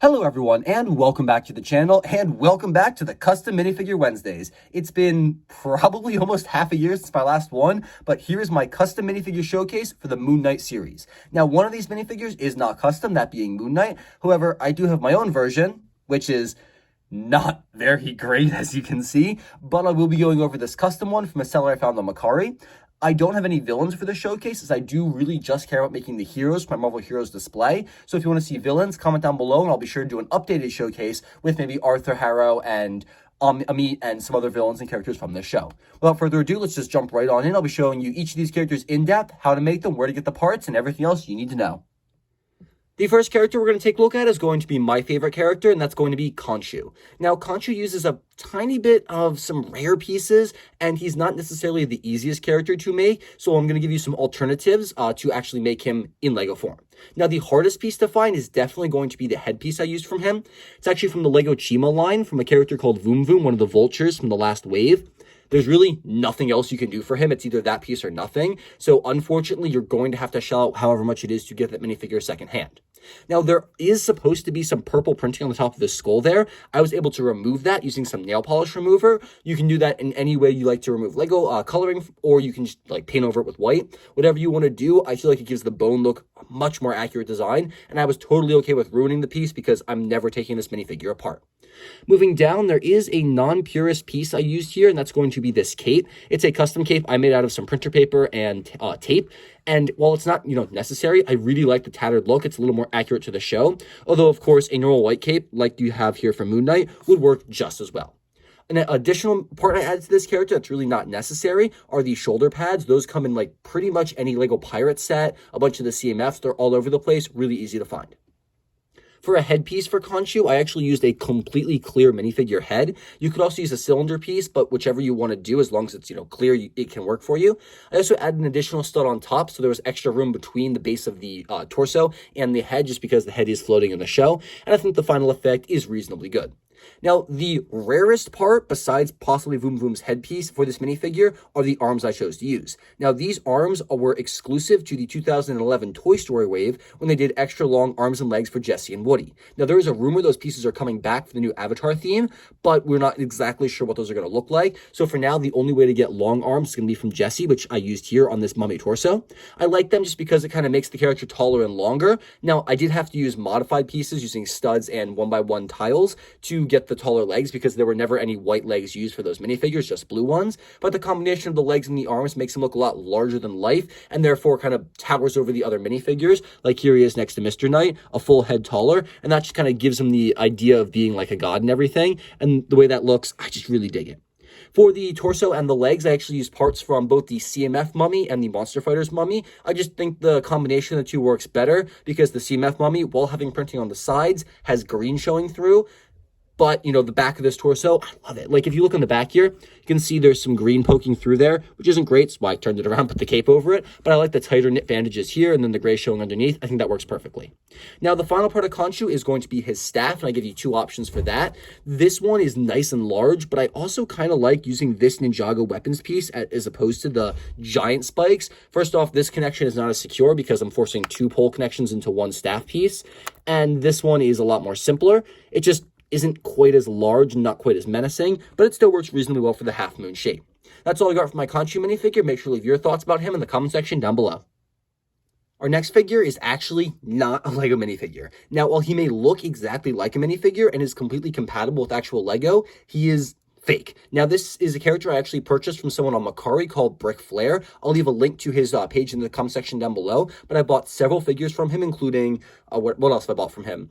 Hello everyone, and welcome back to the channel, and welcome back to the Custom Minifigure Wednesdays. It's been probably almost half a year since my last one, but here is my custom minifigure showcase for the Moon Knight series. Now, one of these minifigures is not custom, that being Moon Knight. However, I do have my own version, which is not very great, as you can see, but I will be going over this custom one from a seller I found on Mercari. I don't have any villains for the showcase, as I do really just care about making the heroes for my Marvel Heroes display. So if you want to see villains, comment down below, and I'll be sure to do an updated showcase with maybe Arthur Harrow and Amit and some other villains and characters from this show. Without further ado, let's just jump right on in. I'll be showing you each of these characters in depth, how to make them, where to get the parts, and everything else you need to know. The first character we're going to take a look at is going to be my favorite character, and that's going to be Konshu. Now, Konshu uses a tiny bit of some rare pieces, and he's not necessarily the easiest character to make, so I'm going to give you some alternatives to actually make him in LEGO form. Now, the hardest piece to find is definitely going to be the headpiece I used from him. It's actually from the LEGO Chima line, from a character called Voom Voom, one of the vultures from the last wave. There's really nothing else you can do for him. It's either that piece or nothing. So unfortunately, you're going to have to shell out however much it is to get that minifigure secondhand. Now, there is supposed to be some purple printing on the top of the skull there. I was able to remove that using some nail polish remover. You can do that in any way you like to remove Lego coloring, or you can just like paint over it with white. Whatever you want to do, I feel like it gives the bone look a much more accurate design, and I was totally okay with ruining the piece because I'm never taking this minifigure apart. Moving down, there is a non-purist piece I used here, and that's going to be this cape. It's a custom cape I made out of some printer paper and tape. And while it's not, necessary, I really like the tattered look. It's a little more accurate to the show. Although, of course, a normal white cape, like you have here for Moon Knight, would work just as well. An additional part I added to this character that's really not necessary are the shoulder pads. Those come in like pretty much any Lego Pirate set, a bunch of the CMFs. They're all over the place, really easy to find. For a headpiece for Konshu, I actually used a completely clear minifigure head. You could also use a cylinder piece, but whichever you want to do, as long as it's, clear, it can work for you. I also added an additional stud on top, so there was extra room between the base of the torso and the head, just because the head is floating in the show. And I think the final effect is reasonably good. Now, the rarest part, besides possibly Voom Voom's headpiece for this minifigure, are the arms I chose to use. Now, these arms were exclusive to the 2011 Toy Story wave when they did extra long arms and legs for Jessie and Woody. Now, there is a rumor those pieces are coming back for the new Avatar theme, but we're not exactly sure what those are going to look like. So for now, the only way to get long arms is going to be from Jessie, which I used here on this mummy torso. I like them just because it kind of makes the character taller and longer. Now, I did have to use modified pieces using studs and 1x1 tiles to get the taller legs, because there were never any white legs used for those minifigures, just blue ones. But the combination of the legs and the arms makes him look a lot larger than life, and therefore kind of towers over the other minifigures. Like here he is next to Mr. Knight, a full head taller, and that just kind of gives him the idea of being like a god and everything. And the way that looks, I just really dig it. For the torso and the legs, I actually used parts from both the CMF mummy and the Monster Fighters mummy. I just think the combination of the two works better, because the CMF mummy, while having printing on the sides, has green showing through. But, the back of this torso, I love it. Like, if you look on the back here, you can see there's some green poking through there, which isn't great. That's why I turned it around, put the cape over it. But I like the tighter knit bandages here, and then the gray showing underneath. I think that works perfectly. Now, the final part of Konshu is going to be his staff, and I give you two options for that. This one is nice and large, but I also kind of like using this Ninjago weapons piece as opposed to the giant spikes. First off, this connection is not as secure because I'm forcing two pole connections into one staff piece. And this one is a lot more simpler. It just isn't quite as large and not quite as menacing, but it still works reasonably well for the half moon shape. That's all I got for my Konshu minifigure. Make sure to leave your thoughts about him in the comment section down below. Our next figure is actually not a LEGO minifigure. Now, while he may look exactly like a minifigure and is completely compatible with actual LEGO, he is fake. Now, this is a character I actually purchased from someone on Mercari called Flair. I'll leave a link to his page in the comment section down below, but I bought several figures from him, including, what else have I bought from him?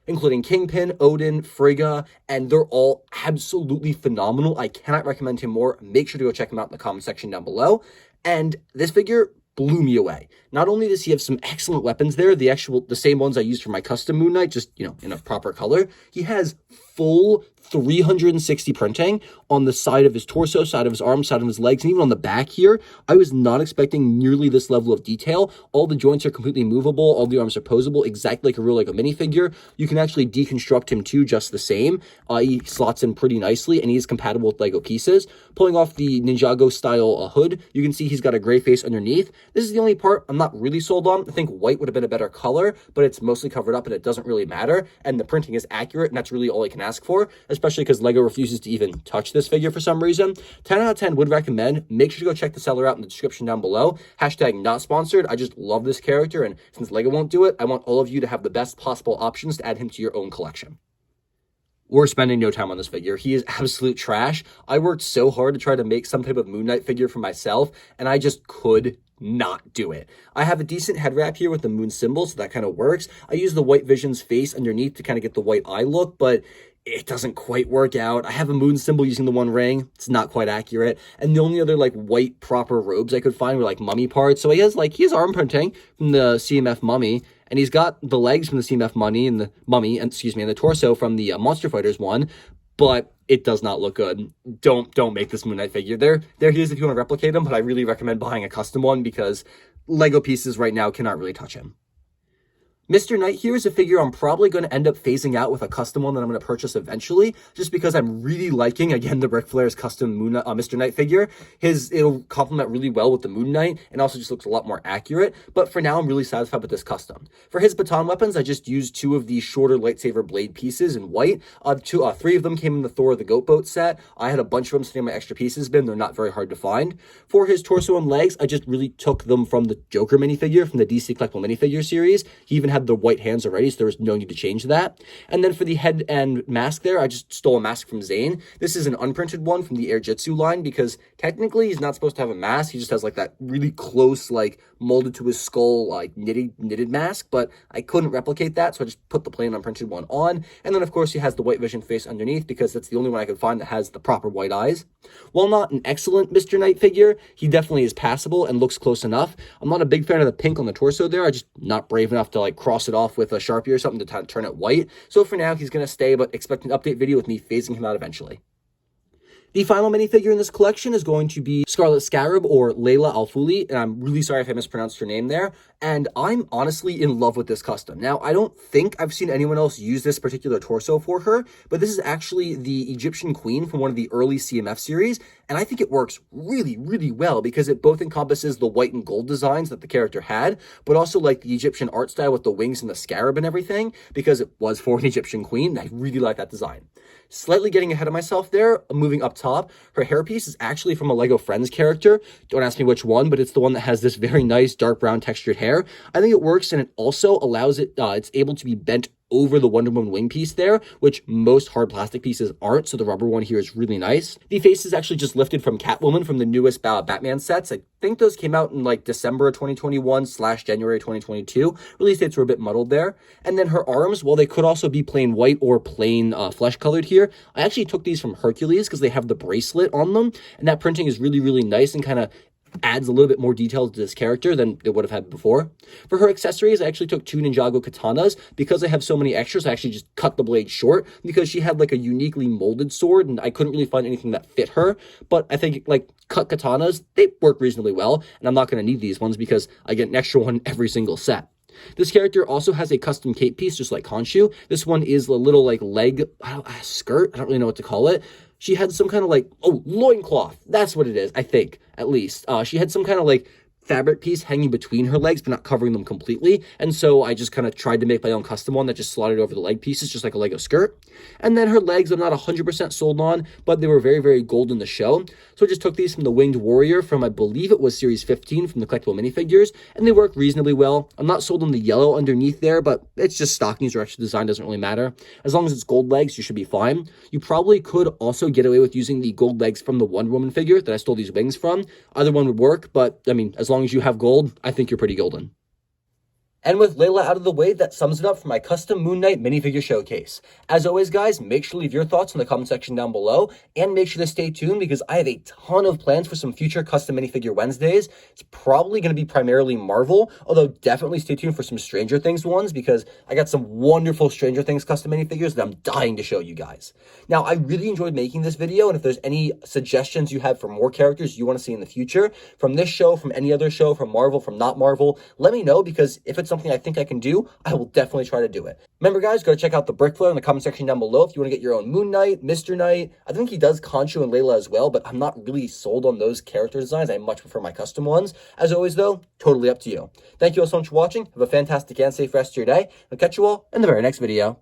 Including Kingpin, Odin, Frigga, and they're all absolutely phenomenal. I cannot recommend him more. Make sure to go check him out in the comment section down below. And this figure blew me away. Not only does he have some excellent weapons there, the same ones I used for my custom Moon Knight, just, in a proper color, he has full 360 printing on the side of his torso, side of his arms, side of his legs, and even on the back here. I was not expecting nearly this level of detail. All the joints are completely movable. All the arms are posable, exactly like a real Lego minifigure. You can actually deconstruct him too, just the same. He slots in pretty nicely, and he is compatible with Lego pieces. Pulling off the Ninjago style hood, you can see he's got a gray face underneath. This is the only part I'm not really sold on. I think white would have been a better color, but it's mostly covered up and it doesn't really matter. And the printing is accurate, and that's really all I can ask for, especially because LEGO refuses to even touch this figure for some reason. 10 out of 10 would recommend. Make sure to go check the seller out in the description down below. Hashtag not sponsored. I just love this character, and since LEGO won't do it, I want all of you to have the best possible options to add him to your own collection. We're spending no time on this figure. He is absolute trash. I worked so hard to try to make some type of Moon Knight figure for myself, and I just could not do it. I have a decent head wrap here with the moon symbol, so that kind of works. I use the White Vision's face underneath to kind of get the white eye look, but it doesn't quite work out. I have a moon symbol using the one ring. It's not quite accurate. And the only other like white proper robes I could find were like mummy parts. So he has arm printing from the CMF mummy, and he's got the legs from the CMF mummy and the torso from the Monster Fighters one, but it does not look good. Don't make this Moon Knight figure. There he is if you want to replicate him, but I really recommend buying a custom one because LEGO pieces right now cannot really touch him. Mr. Knight here is a figure I'm probably going to end up phasing out with a custom one that I'm going to purchase eventually, just because I'm really liking, again, the Ric Flair's custom Mr. Knight figure. It'll complement really well with the Moon Knight, and also just looks a lot more accurate, but for now, I'm really satisfied with this custom. For his Baton Weapons, I just used 2 of these shorter lightsaber blade pieces in white. 3 of them came in the Thor the Goat Boat set. I had a bunch of them sitting in my extra pieces bin. They're not very hard to find. For his torso and legs, I just really took them from the Joker minifigure from the DC Collectible Minifigure series. He even had the white hands already, so there was no need to change that. And then for the head and mask there, I just stole a mask from Zane. This is an unprinted one from the Air Jitsu line because technically he's not supposed to have a mask. He just has like that really close, like molded to his skull, like knitted mask, but I couldn't replicate that, so I just put the plain unprinted one on. And then of course he has the White Vision face underneath because that's the only one I could find that has the proper white eyes. While not an excellent Mr. Knight figure, he definitely is passable and looks close enough. I'm not a big fan of the pink on the torso there. I just not brave enough to like cross it off with a Sharpie or something to turn it white. So for now, he's going to stay, but expect an update video with me phasing him out eventually. The final minifigure in this collection is going to be Scarlet Scarab, or Layla El-Faouly, and I'm really sorry if I mispronounced her name there, and I'm honestly in love with this custom. Now, I don't think I've seen anyone else use this particular torso for her, but this is actually the Egyptian queen from one of the early CMF series, and I think it works really, really well because it both encompasses the white and gold designs that the character had, but also like the Egyptian art style with the wings and the scarab and everything, because it was for an Egyptian queen. I really like that design. Slightly getting ahead of myself there, moving up top, her hairpiece is actually from a LEGO Friends character. Don't ask me which one, but it's the one that has this very nice dark brown textured hair. I think it works, and it also allows it's able to be bent over the Wonder Woman wing piece there, which most hard plastic pieces aren't, so the rubber one here is really nice. The face is actually just lifted from Catwoman from the newest Batman sets. I think those came out in like December 2021 / January 2022. Release dates were a bit muddled there. And then her arms, while they could also be plain white or plain flesh colored here, I actually took these from Hercules because they have the bracelet on them, and that printing is really, really nice and kind of adds a little bit more detail to this character than it would have had before. For her accessories, I actually took 2 Ninjago katanas. Because I have so many extras, I actually just cut the blade short because she had like a uniquely molded sword and I couldn't really find anything that fit her. But I think like cut katanas, they work reasonably well, and I'm not going to need these ones because I get an extra one every single set. This character also has a custom cape piece, just like Konshu. This one is a little like leg skirt. I don't really know what to call it. She had some kind of like, loincloth. That's what it is, I think, at least. She had some kind of like fabric piece hanging between her legs, but not covering them completely. And so I just kind of tried to make my own custom one that just slotted over the leg pieces, just like a Lego skirt. And then her legs, I'm not 100% sold on, but they were very, very gold in the show. So I just took these from the Winged Warrior from, I believe it was Series 15 from the collectible minifigures, and they work reasonably well. I'm not sold on the yellow underneath there, but it's just stockings or extra design, doesn't really matter. As long as it's gold legs, you should be fine. You probably could also get away with using the gold legs from the Wonder Woman figure that I stole these wings from. Either one would work, but I mean, as long as you have gold, I think you're pretty golden. And with Layla out of the way, that sums it up for my custom Moon Knight minifigure showcase. As always, guys, make sure to leave your thoughts in the comment section down below, and make sure to stay tuned because I have a ton of plans for some future custom minifigure Wednesdays. It's probably going to be primarily Marvel, although definitely stay tuned for some Stranger Things ones because I got some wonderful Stranger Things custom minifigures that I'm dying to show you guys. Now, I really enjoyed making this video, and if there's any suggestions you have for more characters you want to see in the future, from this show, from any other show, from Marvel, from not Marvel, let me know because if it's something I think I can do, I will definitely try to do it. Remember, guys, go check out the Brick Flair in the comment section down below if you want to get your own Moon Knight, Mr. Knight. I think he does Konshu and Layla as well, but I'm not really sold on those character designs. I much prefer my custom ones. As always, though, totally up to you. Thank you all so much for watching. Have a fantastic and safe rest of your day. I'll catch you all in the very next video.